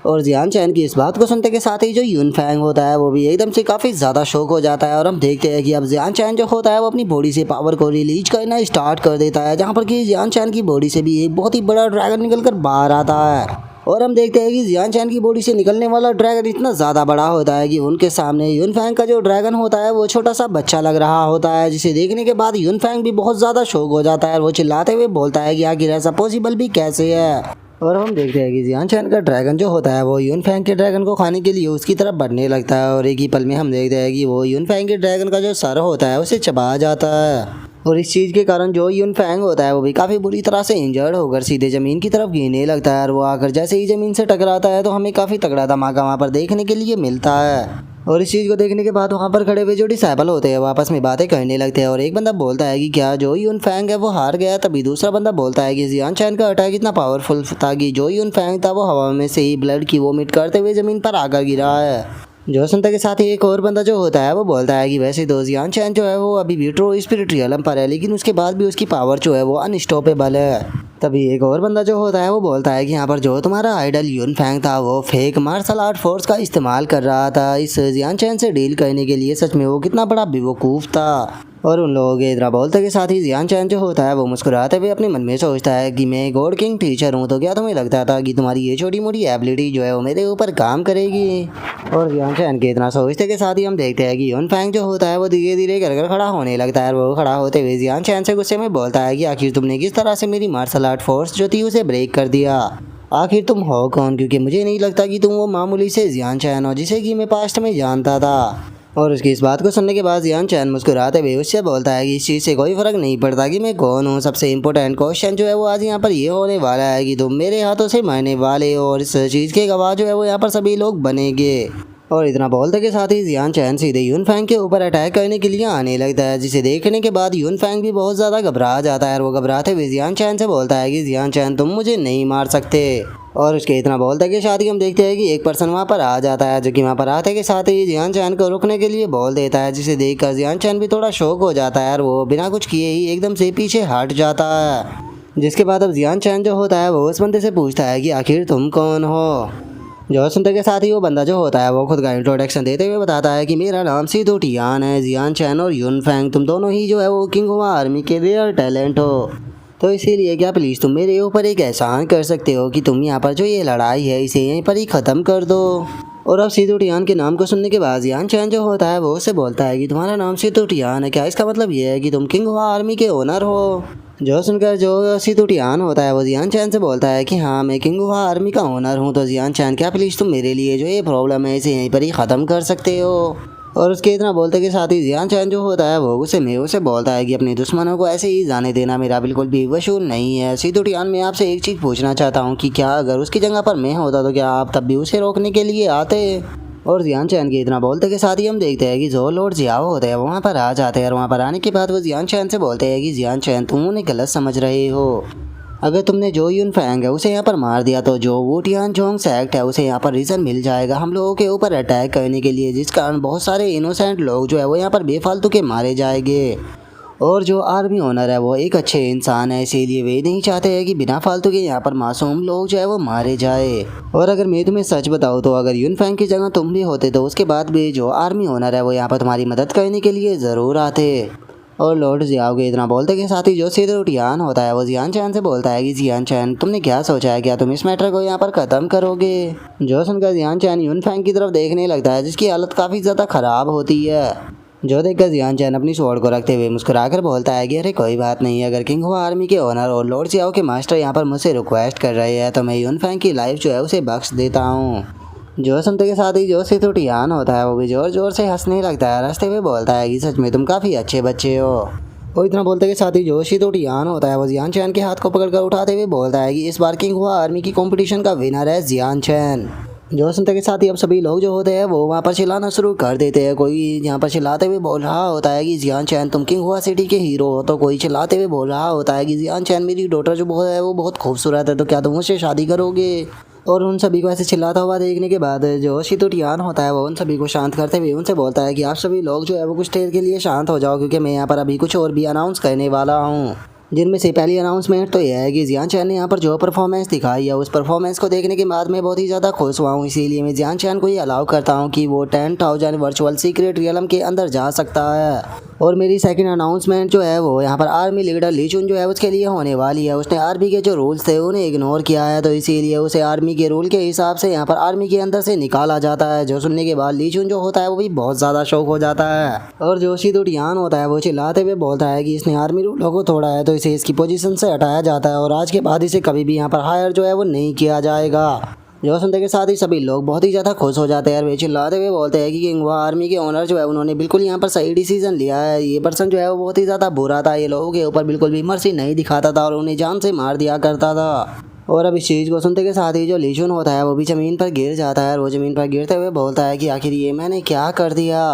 और जियान चैन की इस बात को सुनते के साथ ही जो यूनफैंग होता है वो भी एकदम से काफ़ी ज़्यादा शौक हो जाता है और हम देखते हैं कि अब जियान चैन जो होता है वो अपनी बॉडी से पावर को रिलीज करना स्टार्ट कर देता है, जहाँ पर कि जियान चैन की बॉडी से भी एक बहुत ही बड़ा ड्रैगन निकल कर बाहर आता है। और हम देखते हैं कि जियान चैन की बॉडी से निकलने वाला ड्रैगन इतना ज़्यादा बड़ा होता है कि उनके सामने यूनफैंग का जो ड्रैगन होता है वो छोटा सा बच्चा लग रहा होता है, जिसे देखने के बाद यूनफैंग भी बहुत ज़्यादा शौक हो जाता है और वो चिल्लाते हुए बोलता है कि आखिर ऐसा पॉसिबल भी कैसे है। और हम देखते हैं कि जियान चैन का ड्रैगन जो होता है वो यूनफैंग के ड्रैगन को खाने के लिए उसकी तरफ बढ़ने लगता है और एक ही पल में हम देखते हैं कि वो यूनफैंग के ड्रैगन का जो सर होता है उसे चबा जाता है। और इस चीज़ के कारण जो यूनफैंग होता है वो भी काफ़ी बुरी तरह से इंजर्ड होकर सीधे ज़मीन की तरफ गिरने लगता है और वो आकर जैसे ही ज़मीन से टकराता है तो हमें काफ़ी तगड़ा धमाका वहाँ पर देखने के लिए मिलता है। और इस चीज़ को देखने के बाद वहाँ पर खड़े हुए जो डिसाइपल होते हैं वो आपस में बातें करने लगते हैं और एक बंदा बोलता है कि क्या जो यूनफैंग है वो हार गया। तभी दूसरा बंदा बोलता है कि जियान चैन का अटैक इतना पावरफुल था कि जो यूनफैंग था वो हवा में से ही ब्लड की वोमिट करते हुए ज़मीन पर आकर गिरा है। जो सुनते के साथ ही एक और बंदा जो होता है वो बोलता है कि वैसे तो जियान चैन जो है वो अभी भी ट्रू स्पिरिट रियलम पर है, लेकिन उसके बाद भी उसकी पावर जो है वो अनस्टॉपेबल है। तभी एक और बंदा जो होता है वो बोलता है कि यहाँ पर जो तुम्हारा आइडल यूनफैंग था वो फेक मार्शल आर्ट फोर्स का इस्तेमाल कर रहा था इस जियान चैन से डील करने के लिए, सच में वो कितना बड़ा बेवकूफ़ था। और उन लोगों के इतना बोलते के साथ ही जियान चैन जो होता है वो मुस्कुराते हुए अपने मन में सोचता है कि मैं गॉड किंग टीचर हूँ, तो क्या तुम्हें लगता था कि तुम्हारी ये छोटी मोटी एबिलिटी जो है वो मेरे ऊपर काम करेगी। और जियान चैन के इतना सोचते के साथ ही हम देखते हैं कि यूनफैंग जो होता है वो धीरे धीरे कर खड़ा होने लगता है और वो खड़ा होते हुए जियान चैन से गुस्से में बोलता है कि आखिर तुमने किस तरह से मेरी मार्शल आर्ट फोर्स जो थी उसे ब्रेक कर दिया। आखिर तुम हो कौन, क्योंकि मुझे नहीं लगता कि तुम वो मामूली से जियान चैन हो जिसे कि मैं पास्ट में जानता था। और उसकी इस बात को सुनने के बाद जियान चैन मुस्कुराते हुए उससे बोलता है कि इस चीज़ से कोई फ़र्क नहीं पड़ता कि मैं कौन हूँ। सबसे इम्पोर्टेंट क्वेश्चन जो है वो आज यहाँ पर ये होने वाला है कि तुम मेरे हाथों से मरने वाले हो और इस चीज़ के गवाह जो है वो यहाँ पर सभी लोग बनेंगे। और इतना बोलते के साथ ही जियान चैन सीधे यूनफैंग के ऊपर अटैक करने के लिए आने लगता है, जिसे देखने के बाद यूनफैंग भी बहुत ज़्यादा घबरा जाता है और वो घबराते हुए जियान चैन से बोलता है कि जियान चैन तुम मुझे नहीं मार सकते। और उसके इतना बोलते के साथ ही हम देखते हैं कि एक पर्सन वहाँ पर आ जाता है, जो कि वहाँ पर आते के साथ ही जियान चैन को रुकने के लिए बोल देता है, जिसे देखकर जियान चैन भी थोड़ा शौक हो जाता है और वो बिना कुछ किए ही एकदम से पीछे हट जाता है। जिसके बाद अब जियान चैन जो होता है वो उस बंदे से पूछता है कि आखिर तुम कौन हो। जो सुनते के साथ ही वो बंदा जो होता है वो खुद का इंट्रोडक्शन देते हुए बताता है कि मेरा नाम सीधो टियान है। जियान चैन और यूनफैंग तुम दोनों ही जो है वो किंग हुआ आर्मी के रियल टैलेंट हो, तो इसीलिए क्या प्लीज़ तुम मेरे ऊपर एक एहसान कर सकते हो कि तुम यहाँ पर जो ये लड़ाई है इसे यहीं पर ही ख़त्म कर दो। और अब सीधो टियान के नाम को सुनने के बाद जियान चैन जो होता है वो उससे बोलता है कि तुम्हारा नाम सीधो टियान है, क्या इसका मतलब ये है कि तुम किंग हुआ आर्मी के ओनर हो। जो सुनकर जो सीधो टियान होता है वो जियान चैन से बोलता है कि हाँ मैं किंग हुआ आर्मी का ओनर हूँ। तो जियान चैन क्या प्लीज़ तुम मेरे लिए जो ये प्रॉब्लम है इसे यहीं पर ही ख़त्म कर सकते हो। और उसके इतना बोलते के साथ ही जियान चैन जो होता है वो उसे मेहू से बोलता है कि अपने दुश्मनों को ऐसे ही जाने देना मेरा बिल्कुल भी वसूल नहीं है। सीतोटियान, मैं आपसे एक चीज़ पूछना चाहता हूँ कि क्या अगर उसकी जगह पर मैं होता तो क्या आप तब भी उसे रोकने के लिए आते? और जियान चैन के इतना बोलते के साथ ही हम देखते हैं कि जो लॉर्ड जियाओ होते हैं वहाँ पर आ जाते हैं। और वहाँ पर आने के बाद वो जियान चैन से बोलते हैं कि जियान चैन, तुम उन्हें गलत समझ रहे हो। अगर तुमने जो यून फैंग है उसे यहाँ पर मार दिया तो जो वुटियान जोंग सेक्ट है उसे यहाँ पर रीज़न मिल जाएगा हम लोगों के ऊपर अटैक करने के लिए, जिस कारण बहुत सारे इनोसेंट लोग जो है वो यहाँ पर बेफालतू के मारे जाएंगे। और जो आर्मी ओनर है वो एक अच्छे इंसान है, इसीलिए वे नहीं चाहते हैं कि बिना फालतू के यहाँ पर मासूम लोग जो है वो मारे जाए। और अगर मैं तुम्हें सच बताऊँ तो अगर यूनफैंग की जगह तुम भी होते तो उसके बाद भी जो आर्मी ओनर है वो यहाँ पर तुम्हारी मदद करने के लिए ज़रूर आते। और लॉर्ड जियाओ के इतना बोलते के साथ ही जो सीतोटियान होता है वो जियान चैन से बोलता है कि जियान चैन, तुमने क्या सोचा है, क्या तुम इस मैटर को यहाँ पर ख़त्म करोगे? जो सुनकर जियान चैन यूनफैंग की तरफ देखने लगता है जिसकी हालत काफ़ी ज़्यादा ख़राब होती है। जो देखकर जियान चैन अपनी स्वॉर्ड को रखते हुए मुस्कुराकर बोलता है कि अरे कोई बात नहीं, अगर किंग हुआ आर्मी के ओनर और लॉर्ड जियाओ के मास्टर यहाँ पर मुझसे रिक्वेस्ट कर रहे हैं तो मैं यूनफैंग की लाइफ जो है उसे बख्श देता हूँ। जो सुनते के साथ ही जो सीतोटियान होता है वो भी जोर जोर से हंसने लगता है, रास्ते में बोलता है कि सच में तुम काफ़ी अच्छे बच्चे हो। और इतना बोलते के साथ ही जो सीतोटियान होता है वो जियान चैन के हाथ को पकड़कर उठाते हुए बोलता है कि इस बार किंग हुआ आर्मी की कंपटीशन का विनर है जियान चैन। जो सुनते के साथ ही अब सभी लोग जो होते हैं वो वहाँ पर चिल्लाना शुरू कर देते हैं। कोई यहाँ पर चिल्लाते हुए बोल रहा होता है कि जियान चैन तुम किंग हुआ सिटी के हीरो हो, तो कोई चिल्लाते हुए बोल रहा होता है कि जियान चैन मेरी डॉटर जो बहुत है वो बहुत खूबसूरत है, तो क्या तुम उससे शादी करोगे? और उन सभी को ऐसे चिल्लाता हुआ देखने के बाद जो सीतोटियान होता है वो उन सभी को शांत करते हुए उनसे बोलता है कि आप सभी लोग जो है वो कुछ देर के लिए शांत हो जाओ, क्योंकि मैं यहाँ पर अभी कुछ और भी अनाउंस करने वाला हूँ। जिनमें से पहली अनाउंसमेंट तो यह है कि जियान चैन ने यहाँ पर जो परफॉर्मेंस दिखाई है उस परफॉर्मेंस को देखने के बाद मैं बहुत ही ज़्यादा खुश हुआ हूँ, इसीलिए मैं जियान चैन को ये अलाउ करता हूँ कि वो 10,000 वर्चुअल सीक्रेट रियलम के अंदर जा सकता है। और मेरी सेकंड अनाउंसमेंट जो है वो यहाँ पर आर्मी लीडर ली चुन जो है उसके लिए होने वाली है। उसने आर्मी के जो रूल्स थे उन्हें इग्नोर किया है, तो इसीलिए उसे आर्मी के रूल के हिसाब से यहाँ पर आर्मी के अंदर से निकाला जाता है। जो सुनने के बाद ली चुन जो होता है वो भी बहुत ज़्यादा शौक हो जाता है। और जो सीतोटियान होता है वो चिल्लाते हुए बोलता है कि इसने आर्मी रूलों को तोड़ा है तो इसे इसकी पोजीशन से हटाया जाता है और आज के बाद इसे कभी भी यहाँ पर हायर जो है वो नहीं किया जाएगा। जो सुनते के साथ ही सभी लोग बहुत ही ज़्यादा खुश हो जाते हैं और वे चिल्लाते हुए बोलते हैं कि किंग हुआ आर्मी के ओनर जो है उन्होंने बिल्कुल यहाँ पर सही डिसीजन लिया है। ये पर्सन जो है वो बहुत ही ज़्यादा बुरा था, ये लोगों के ऊपर बिल्कुल भी मर्सी नहीं दिखाता था और उन्हें जान से मार दिया करता था। और अब इस चीज़ को सुनते के साथ ही जो लीचुन होता है वो भी ज़मीन पर गिर जाता है और वो ज़मीन पर गिरते हुए बोलता है कि आखिर ये मैंने क्या कर दिया।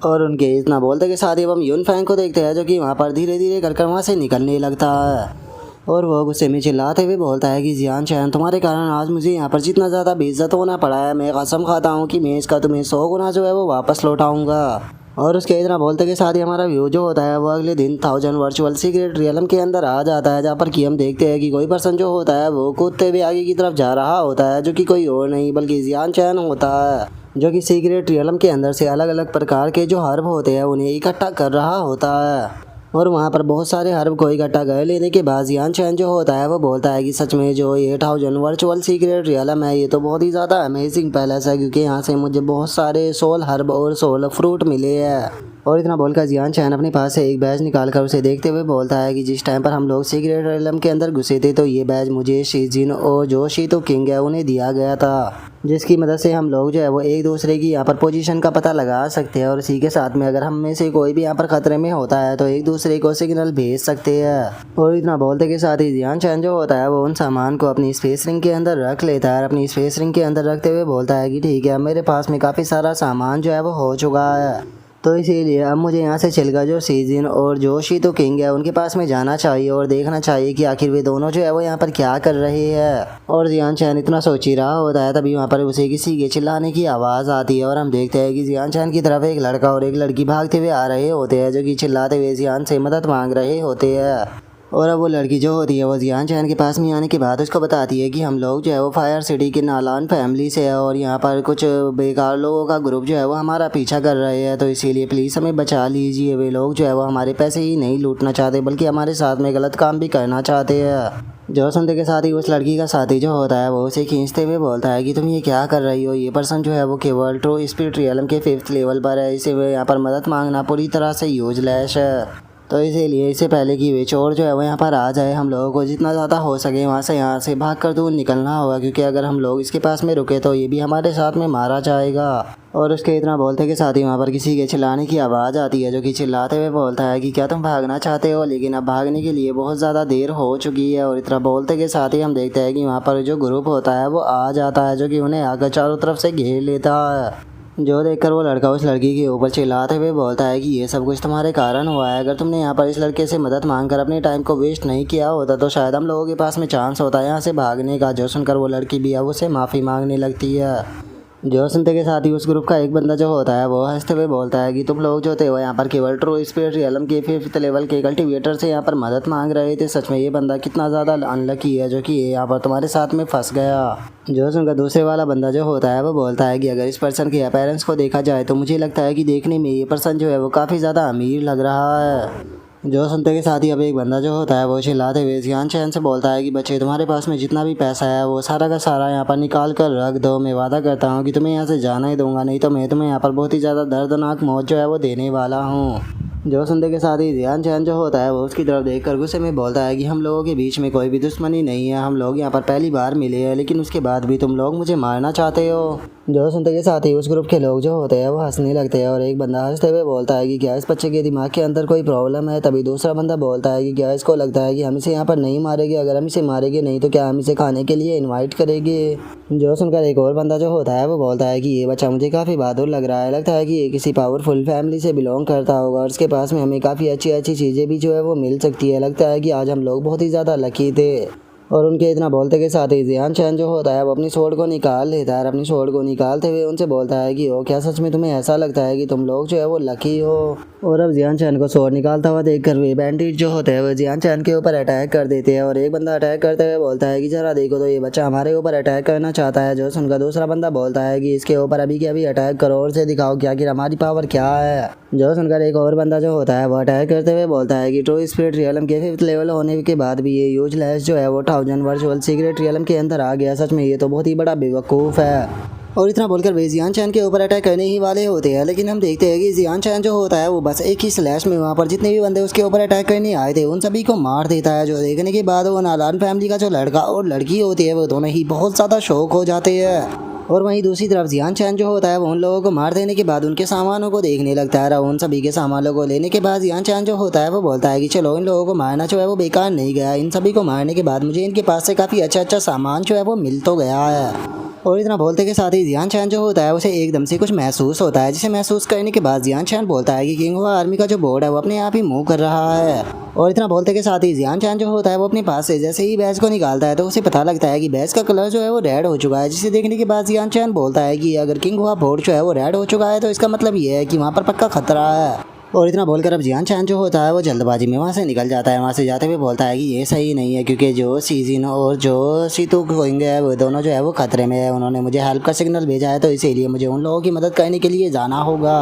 और उनके इतना बोलते के साथ ही हम यूनफैंग को देखते हैं जो कि वहाँ पर धीरे धीरे कर वहाँ से निकलने लगता है। और वो गुस्से में चिल्लाते हुए बोलता है कि जियान चैन, तुम्हारे कारण आज मुझे यहाँ पर जितना ज़्यादा बेइज्जत होना पड़ा है, मैं कसम खाता हूँ कि मैं इसका तुम्हें 100 गुना जो है वो वापस लौटाऊंगा। और उसके इतना बोलते के साथ ही हमारा व्यू जो होता है वो अगले दिन 1000 वर्चुअल सीक्रेट रियलम के अंदर आ जाता है, जहाँ पर कि हम देखते हैं कि कोई पर्सन जो होता है वो कूदते हुए आगे की तरफ जा रहा होता है, जो कि कोई और नहीं बल्कि जियान चैन होता है, जो कि सीक्रेट रियलम के अंदर से अलग अलग प्रकार के जो हर्ब होते हैं उन्हें इकट्ठा कर रहा होता है। और वहाँ पर बहुत सारे हर्ब को इकट्ठा कर लेने के बाद जियान चैन जो होता है वो बोलता है कि सच में जो ये 8000 वर्चुअल सीक्रेट रियलम है ये तो बहुत ही ज़्यादा अमेजिंग पैलेस है, क्योंकि यहाँ से मुझे बहुत सारे सोल हर्ब और सोल फ्रूट मिले हैं। और इतना बोलकर जियान चैन अपने पास से एक बैज निकाल कर उसे देखते हुए बोलता है कि जिस टाइम पर हम लोग सीक्रेट रियलम के अंदर घुसे थे तो ये बैज मुझे शीजिन और जो शीतो किंग है उन्हें दिया गया था, जिसकी मदद से हम लोग जो है वो एक दूसरे की यहाँ पर पोजीशन का पता लगा सकते हैं और इसी के साथ में अगर हम में से कोई भी यहाँ पर खतरे में होता है तो एक दूसरे को सिग्नल भेज सकते हैं। और इतना बोलते के साथ ही जियान चैन जो होता है वो उन सामान को अपनी स्पेस रिंग के अंदर रख लेता है और अपनी स्पेस रिंग के अंदर रखते हुए बोलता है कि ठीक है, मेरे पास में काफ़ी सारा सामान जो है वो हो चुका है, तो इसीलिए अब मुझे यहाँ से चलकर जो सीजिन और जो शीतो किंग है उनके पास में जाना चाहिए और देखना चाहिए कि आखिर वे दोनों जो है वो यहाँ पर क्या कर रहे हैं। और जियान चैन इतना सोच ही रहा होता है तभी वहाँ पर उसे किसी के चिल्लाने की आवाज़ आती है और हम देखते हैं कि जियान चैन की तरफ एक लड़का और एक लड़की भागते हुए आ रहे होते हैं, जो कि चिल्लाते हुए जियान से मदद मांग रहे होते हैं। और अब वो लड़की जो होती है वो जियान चैन के पास में आने के बाद उसको बताती है कि हम लोग जो है वो फायर सिटी के नालान फैमिली से है और यहाँ पर कुछ बेकार लोगों का ग्रुप जो है वो हमारा पीछा कर रहे हैं, तो इसीलिए प्लीज़ हमें बचा लीजिए। वे लोग जो है वो हमारे पैसे ही नहीं लूटना चाहते बल्कि हमारे साथ में गलत काम भी करना चाहते हैं। जो सुनते के साथ ही उस लड़की का साथी जो होता है वो उसे खींचते हुए बोलता है कि तुम ये क्या कर रही हो, ये पर्सन जो है वो केवल ट्रू स्पिरिट रियलम के 5th लेवल पर है, इसे यहाँ पर मदद मांगना पूरी तरह से यूजलेस है। तो इसीलिए इससे पहले कि वे चोर जो है वो यहाँ पर आ जाए, हम लोगों को जितना ज़्यादा हो सके यहाँ से भाग कर दूर निकलना होगा, क्योंकि अगर हम लोग इसके पास में रुके तो ये भी हमारे साथ में मारा जाएगा। और उसके इतना बोलते के साथ ही वहाँ पर किसी के चिल्लाने की आवाज़ आती है, जो कि चिल्लाते हुए बोलता है कि क्या तुम भागना चाहते हो, लेकिन अब भागने के लिए बहुत ज़्यादा देर हो चुकी है। और इतना बोलते के साथ ही हम देखते हैं कि वहाँ पर जो ग्रुप होता है वो आ जाता है, जो कि उन्हें आकर चारों तरफ से घेर लेता है। जो देखकर वो लड़का उस लड़की के ऊपर चिल्लाते हुए बोलता है कि ये सब कुछ तुम्हारे कारण हुआ है। अगर तुमने यहाँ पर इस लड़के से मदद मांगकर अपने टाइम को वेस्ट नहीं किया होता तो शायद हम लोगों के पास में चांस होता है यहाँ से भागने का। जो सुनकर वो लड़की भी अब उसे माफ़ी मांगने लगती है। जो सुनते के साथ ही उस ग्रुप का एक बंदा जो होता है वो हंसते हुए बोलता है कि तुम लोग जो थे वो यहाँ पर केवल ट्रू स्पिरिट रियलम के 5th लेवल के कल्टीवेटर से यहाँ पर मदद मांग रहे थे। सच में ये बंदा कितना ज़्यादा अनलकी है जो कि ये यहाँ पर तुम्हारे साथ में फंस गया। जो सुनकर दूसरे वाला बंदा जो होता है वो बोलता है कि अगर इस पर्सन के अपीयरेंस को देखा जाए तो मुझे लगता है कि देखने में ये पर्सन जो है वो काफ़ी ज़्यादा अमीर लग रहा है। जो सुनते के साथ ही अब एक बंदा जो होता है वो चिल्लाते हुए जियान चैन से बोलता है कि बच्चे तुम्हारे पास में जितना भी पैसा है वो सारा का सारा यहाँ पर निकाल कर रख दो। मैं वादा करता हूँ कि तुम्हें यहाँ से जाना ही दूंगा, नहीं तो मैं तुम्हें यहाँ पर बहुत ही ज़्यादा दर्दनाक मौत जो है वो देने वाला हूँ। जो सुनते के साथ ही जियान चैन जो होता है वो उसकी तरफ देखकर गुस्से में बोलता है कि हम लोगों के बीच में कोई भी दुश्मनी नहीं है, हम लोग यहाँ पर पहली बार मिले हैं, लेकिन उसके बाद भी तुम लोग मुझे मारना चाहते हो। जो सुनते के साथ ही उस ग्रुप के लोग जो होते हैं वो हंसने लगते हैं और एक बंदा हंसते हुए बोलता है कि क्या इस बच्चे के दिमाग के अंदर कोई प्रॉब्लम है। तभी दूसरा बंदा बोलता है कि क्या इसको लगता है कि हम इसे यहाँ पर नहीं मारेंगे, अगर हम इसे मारेंगे नहीं तो क्या हम इसे खाने के लिए इन्वाइट करेंगे। जो सुनकर एक और बंदा जो होता है वो बोलता है कि ये बच्चा मुझे काफ़ी बहादुर लग रहा है, लगता है कि ये किसी पावरफुल फैमिली से बिलोंग करता होगा और उसके पास में हमें काफ़ी अच्छी अच्छी चीज़ें भी जो है वो मिल सकती है। लगता है कि आज हम लोग बहुत ही ज़्यादा लकी थे। और उनके इतना बोलते के साथ ही जियान चैन जो होता है वो अपनी स्वॉर्ड को निकाल लेता है और अपनी स्वॉर्ड को निकालते हुए उनसे बोलता है कि ओ क्या सच में तुम्हें ऐसा लगता है कि तुम लोग जो है वो लकी हो। और अब जियान चैन को स्वॉर्ड निकालता हुआ देखकर वे बैंडिट जो होते हैं वो जियान चैन के ऊपर अटैक कर देते हैं और एक बंदा अटैक करते हुए बोलता है कि जरा देखो तो ये बच्चा हमारे ऊपर अटैक करना चाहता है। जो सुनकर दूसरा बंदा बोलता है कि इसके ऊपर अभी के अभी अटैक करो और से दिखाओ कि आखिर हमारी पावर क्या है। जो सुनकर एक और बंदा जो होता है वो अटैक करते हुए बोलता है कि ट्रू स्पिरिट रियलम के 5th लेवल होने के बाद भी ये यूजलेस जो है वो 1000 वर्चुअल सीक्रेट रियलम के अंदर आ गया। सच में ये तो बहुत ही बड़ा बेवकूफ़ है। और इतना बोलकर वे जियान चैन के ऊपर अटैक करने ही वाले होते हैं, लेकिन हम देखते हैं कि जियान चैन जो होता है वो बस एक ही स्लैश में वहाँ पर जितने भी बंदे उसके ऊपर अटैक करने आए थे उन सभी को मार देता है। जो देखने के बाद वो नालान फैमिली का जो लड़का और लड़की होती है वो दोनों ही बहुत ज़्यादा शौक हो जाते हैं। और वहीं दूसरी तरफ जियान चैन जो होता है वो उन लोगों को मार देने के बाद उनके सामानों को देखने लगता है। उन सभी के सामानों को लेने के बाद जियान चैन जो होता है वो बोलता है कि चलो इन लोगों को मारना जो है वो बेकार नहीं गया। इन सभी को मारने के बाद मुझे इनके पास से काफ़ी अच्छा अच्छा सामान जो है वो मिल तो गया है। और इतना बोलते के साथ ही जियान चैन जो होता है उसे एकदम से कुछ महसूस होता है, जिसे महसूस करने के बाद जियान चैन बोलता है कि किंग आर्मी का जो बोर्ड है वो अपने आप ही मूव कर रहा है। और इतना बोलते के साथ ही जियान चैन जो होता है वो अपने पास से जैसे ही बैज को निकालता है तो उसे पता लगता है कि बैज का कलर जो है वो रेड हो चुका है, जिसे देखने के बाद जियान चैन बोलता है कि अगर किंग हुआ बोर्ड जो है वो रेड हो चुका है तो इसका मतलब ये है कि वहाँ पर पक्का खतरा है। और इतना बोलकर अब जियान चैन जो होता है वो जल्दबाजी में वहाँ से निकल जाता है। वहाँ से जाते हुए बोलता है कि ये सही नहीं है, क्योंकि जो सीजिन और जो सीतू गोइंग है वो दोनों जो है वो खतरे में है। उन्होंने मुझे हेल्प का सिग्नल भेजा है तो इसीलिए मुझे उन लोगों की मदद करने के लिए जाना होगा।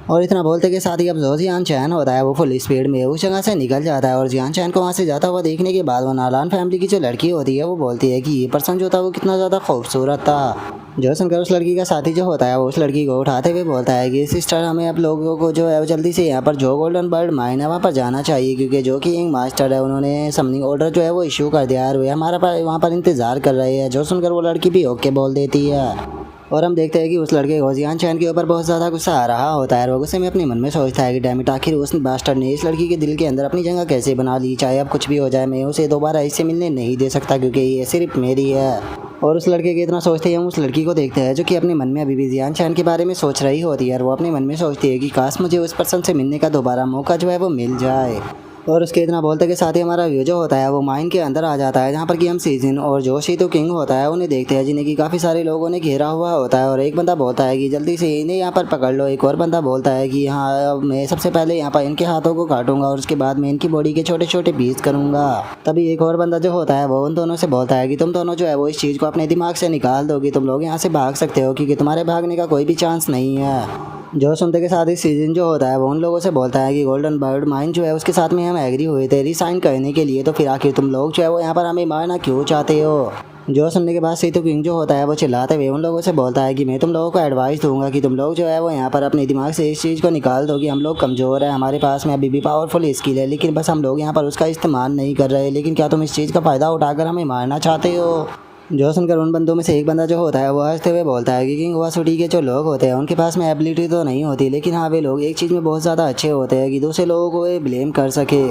और इतना बोलते के साथ ही अब जो जियान चैन होता है वो फुल स्पीड में उस जगह से निकल जाता है। और जियान चैन को वहाँ से जाता हुआ देखने के बाद वो नालान फैमिली की जो लड़की होती है वो बोलती है कि ये पर्सन जो था वो कितना ज़्यादा खूबसूरत था। जो सुनकर उस लड़की का साथी जो होता है वो उस लड़की को उठाते हुए बोलता है कि सिस्टर हमें अब लोगों को जो है वो जल्दी से यहाँ पर जो गोल्डन बर्ड माइन है वहाँ पर जाना चाहिए, क्योंकि जो कि एक मास्टर है उन्होंने समनिंग ऑर्डर जो है वो इशू कर दिया है और वे हमारा वहाँ पर इंतज़ार कर रहे हैं। जो सुनकर वो लड़की भी ओके बोल देती है। और हम देखते हैं कि उस लड़के को जियान चैन के ऊपर बहुत ज़्यादा गुस्सा आ रहा होता है और वो गुस्से में अपने मन में सोचता है कि डैमिट आखिर उस बास्टर्ड ने इस लड़की के दिल के अंदर अपनी जगह कैसे बना ली। चाहे अब कुछ भी हो जाए मैं उसे दोबारा इससे मिलने नहीं दे सकता, क्योंकि ये सिर्फ मेरी है। और उस लड़के के इतना सोचते ही हम उस लड़की को देखते हैं जो कि अपने मन में अभी भी जियान चैन के बारे में सोच रही होती है और वो अपने मन में सोचती है कि काश मुझे उस पर्सन से मिलने का दोबारा मौका जो है वो मिल जाए। और उसके इतना बोलते के साथ ही हमारा व्यू जो होता है वो माइन के अंदर आ जाता है, जहाँ पर कि हम सीजन और जो शीतू किंग होता है उन्हें देखते हैं, जिन्हें कि काफ़ी सारे लोगों ने घेरा हुआ होता है। और एक बंदा बोलता है कि जल्दी से इन्हें यहाँ पर पकड़ लो। एक और बंदा बोलता है कि हाँ मैं सबसे पहले यहाँ पर इनके हाथों को काटूंगा और उसके बाद मैं इनकी बॉडी के छोटे छोटे पीस करूँगा। तभी एक और बंदा जो होता है वो उन दोनों से बोलता है कि तुम दोनों जो है वो इस चीज़ को अपने दिमाग से निकाल दोगे, तुम लोग यहाँ से भाग सकते हो क्योंकि तुम्हारे भागने का कोई भी चांस नहीं है। जो सुनते के साथ ही सीजन जो होता है वो उन लोगों से बोलता है कि गोल्डन बर्ड माइन जो है उसके साथ में हम एग्री हुए थे रिसाइन करने के लिए, तो फिर आखिर तुम लोग जो है वो यहाँ पर हमें मारना क्यों चाहते हो। जो सुनने के बाद से तो किंग जो होता है वो चिल्लाते हुए उन लोगों से बोलता है कि मैं तुम लोगों को एडवाइस दूंगा कि तुम लोग जो है वो यहाँ पर अपने दिमाग से इस चीज़ को निकाल दो कि हम लोग कमज़ोर हैं, हमारे पास में अभी भी पावरफुल स्किल है, लेकिन बस हम लोग यहाँ पर उसका इस्तेमाल नहीं कर रहे। लेकिन क्या तुम इस चीज़ का फ़ायदा उठाकर हमें मारना चाहते हो? जो सुनकर उन बंदों में से एक बंदा जो होता है वो हंसते हुए बोलता है कि किंग वासुटी के जो लोग होते हैं उनके पास में एबिलिटी तो नहीं होती, लेकिन हाँ वे लोग एक चीज़ में बहुत ज़्यादा अच्छे होते हैं कि दूसरे लोगों को वे ब्लेम कर सके।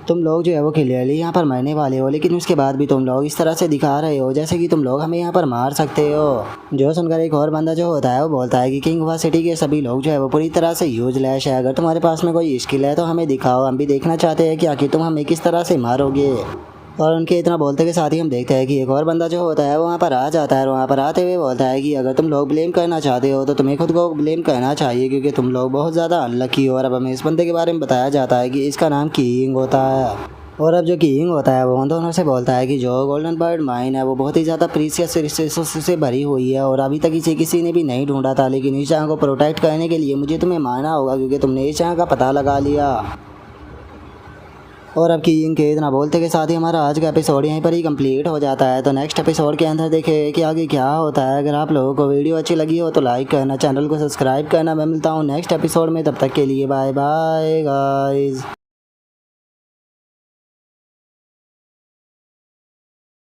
तुम लोग जो है वो क्लियरली यहाँ पर मरने वाले हो, लेकिन उसके बाद भी तुम लोग इस तरह से दिखा रहे हो जैसे कि तुम लोग हमें यहाँ पर मार सकते हो। जो सुनकर एक और बंदा जो होता है वो बोलता है कि किंग हुआ सिटी के सभी लोग जो है वो पूरी तरह से यूजलेस है, अगर तुम्हारे पास में कोई स्किल है तो हमें दिखाओ, हम भी देखना चाहते हैं कि आखिर तुम हमें किस तरह से मारोगे। और उनके इतना बोलते के साथ ही हम देखते हैं कि एक और बंदा जो होता है वो वहाँ पर आ जाता है और वहाँ पर आते हुए बोलता है कि अगर तुम लोग ब्लेम करना चाहते हो तो तुम्हें खुद को ब्लेम करना चाहिए, क्योंकि तुम लोग बहुत ज़्यादा अनलकी हो। और अब हमें इस बंदे के बारे में बताया जाता है कि इसका नाम किंग होता है। और अब जो किंग होता है वो उन दोनों से बोलता है कि जो गोल्डन बर्ड माइन है वो बहुत ही ज़्यादा प्रीशियस रिसोर्स से भरी हुई है और अभी तक इसे किसी ने भी नहीं ढूंढा था, लेकिन इस जगह को प्रोटेक्ट करने के लिए मुझे तुम्हें मारना होगा क्योंकि तुमने इस जगह का पता लगा लिया। और अब किंग के इतना बोलते के साथ ही हमारा आज का एपिसोड यहीं पर ही कंप्लीट हो जाता है। तो नेक्स्ट एपिसोड के अंदर देखें कि आगे क्या होता है। अगर आप लोगों को वीडियो अच्छी लगी हो तो लाइक करना, चैनल को सब्सक्राइब करना। मैं मिलता हूँ नेक्स्ट एपिसोड में, तब तक के लिए बाय बाय गाइस।